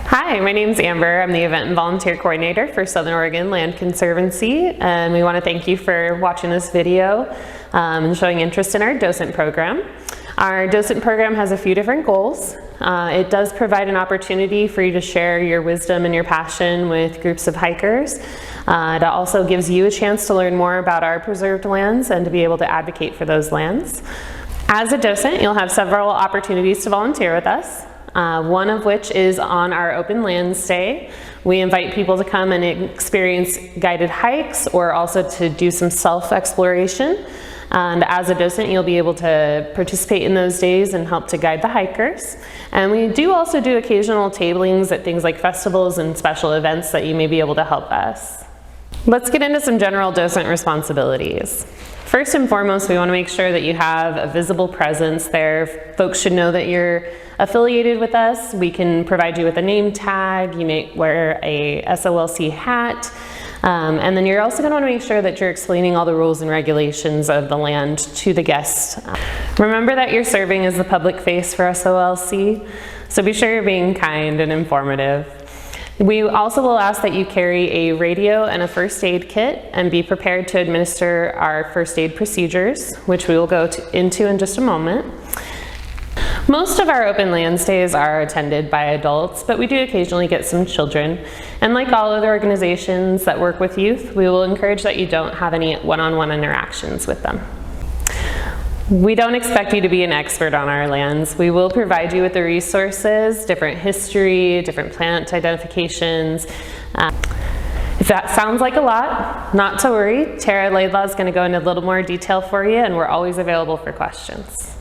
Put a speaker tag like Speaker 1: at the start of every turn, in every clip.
Speaker 1: Hi, my name is Amber. I'm the Event and Volunteer Coordinator for Southern Oregon Land Conservancy, and we want to thank you for watching this video and showing interest in our Docent program. Our Docent program has a few different goals. It does provide an opportunity for you to share your wisdom and your passion with groups of hikers. It also gives you a chance to learn more about our preserved lands and to be able to advocate for those lands. As a docent, you'll have several opportunities to volunteer with us. One of which is on our open lands day. We invite people to come and experience guided hikes or also to do some self-exploration. And as a docent, you'll be able to participate in those days and help to guide the hikers. And we do also do occasional tablings at things like festivals and special events that you may be able to help us. Let's get into some general docent responsibilities. First and foremost, we want to make sure that you have a visible presence there. Folks should know that you're affiliated with us. We can provide you with a name tag. You may wear a SOLC hat. And then you're also going to want to make sure that you're explaining all the rules and regulations of the land to the guests. Remember that you're serving as the public face for SOLC, so be sure you're being kind and informative. We also will ask that you carry a radio and a first aid kit and be prepared to administer our first aid procedures, which we will go into in just a moment. Most of our open land stays are attended by adults, but we do occasionally get some children. And like all other organizations that work with youth, we will encourage that you don't have any one-on-one interactions with them. We don't expect you to be an expert on our lands. We will provide you with the resources, different history, different plant identifications. If that sounds like a lot, not to worry. Tara Laidlaw is going to go into a little more detail for you, and we're always available for questions.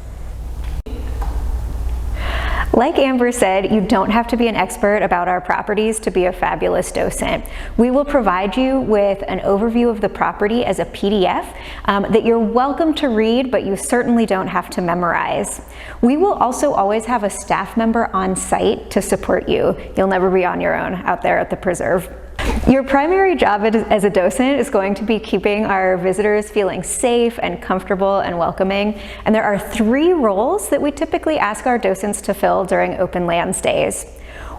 Speaker 2: Like Amber said, you don't have to be an expert about our properties to be a fabulous docent. We will provide you with an overview of the property as a PDF that you're welcome to read, but you certainly don't have to memorize. We will also always have a staff member on site to support you. You'll never be on your own out there at the preserve. Your primary job as a docent is going to be keeping our visitors feeling safe and comfortable and welcoming. And there are 3 roles that we typically ask our docents to fill during open lands days.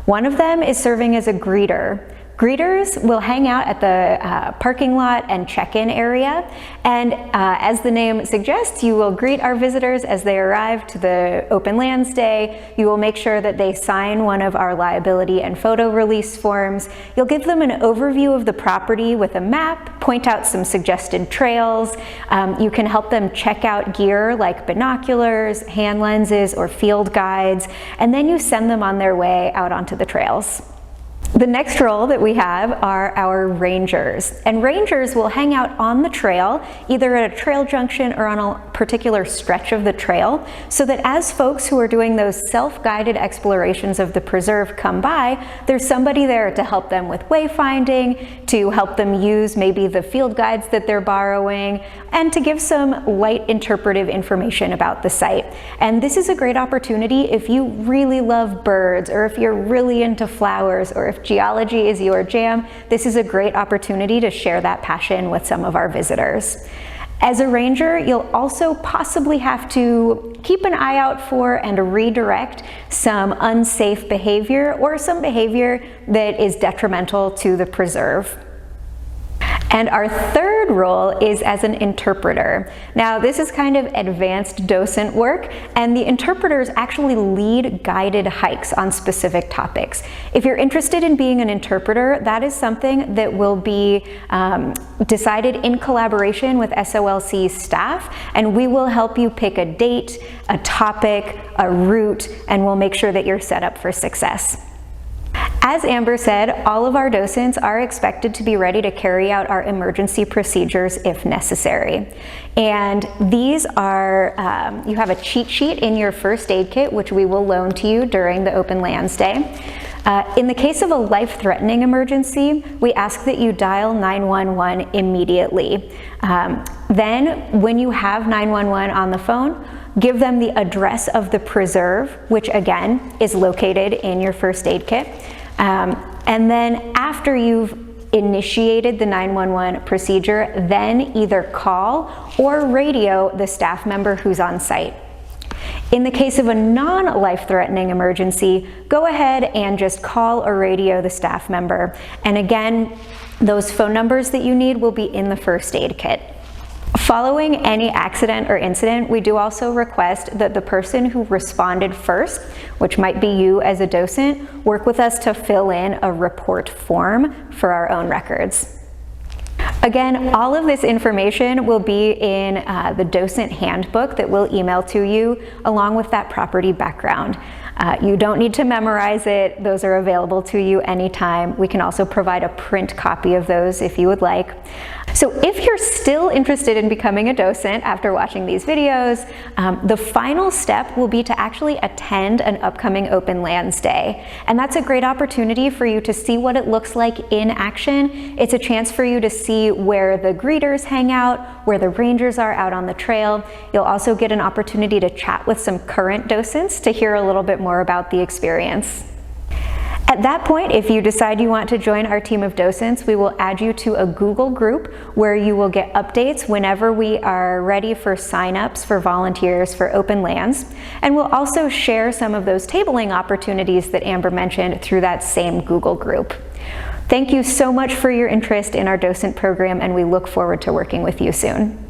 Speaker 2: One of them is serving as a greeter. Greeters will hang out at the parking lot and check-in area, and as the name suggests, you will greet our visitors as they arrive to the open lands day. You will make sure that they sign one of our liability and photo release forms. You'll give them an overview of the property with a map, point out some suggested trails. You can help them check out gear like binoculars, hand lenses, or field guides, and then you send them on their way out onto the trails. The next role that we have are our rangers, and rangers will hang out on the trail, either at a trail junction or on a particular stretch of the trail, so that as folks who are doing those self-guided explorations of the preserve come by, there's somebody there to help them with wayfinding, to help them use maybe the field guides that they're borrowing, and to give some light interpretive information about the site. And this is a great opportunity if you really love birds, or if you're really into flowers, or if geology is your jam. This is a great opportunity to share that passion with some of our visitors. As a ranger, you'll also possibly have to keep an eye out for and redirect some unsafe behavior or some behavior that is detrimental to the preserve. And our third role is as an interpreter. Now, this is kind of advanced docent work, and the interpreters actually lead guided hikes on specific topics. If you're interested in being an interpreter, that is something that will be decided in collaboration with SOLC staff, and we will help you pick a date, a topic, a route, and we'll make sure that you're set up for success. As Amber said, all of our docents are expected to be ready to carry out our emergency procedures if necessary. And these are, you have a cheat sheet in your first aid kit, which we will loan to you during the open lands day. In the case of a life-threatening emergency, we ask that you dial 911 immediately. Then, when you have 911 on the phone, give them the address of the preserve, which again is located in your first aid kit. And then after you've initiated the 911 procedure, then either call or radio the staff member who's on site. In the case of a non-life-threatening emergency, go ahead and just call or radio the staff member. And again, those phone numbers that you need will be in the first aid kit. Following any accident or incident, we do also request that the person who responded first, which might be you as a docent, work with us to fill in a report form for our own records. Again, all of this information will be in the docent handbook that we'll email to you along with that property background. You don't need to memorize it. Those are available to you anytime. We can also provide a print copy of those if you would like. So if you're still interested in becoming a docent after watching these videos, the final step will be to actually attend an upcoming Open Lands Day. And that's a great opportunity for you to see what it looks like in action. It's a chance for you to see where the greeters hang out, where the rangers are out on the trail. You'll also get an opportunity to chat with some current docents to hear a little bit more about the experience. At that point, if you decide you want to join our team of docents, we will add you to a Google group where you will get updates whenever we are ready for signups for volunteers for Open Lands. And we'll also share some of those tabling opportunities that Amber mentioned through that same Google group. Thank you so much for your interest in our docent program, and we look forward to working with you soon.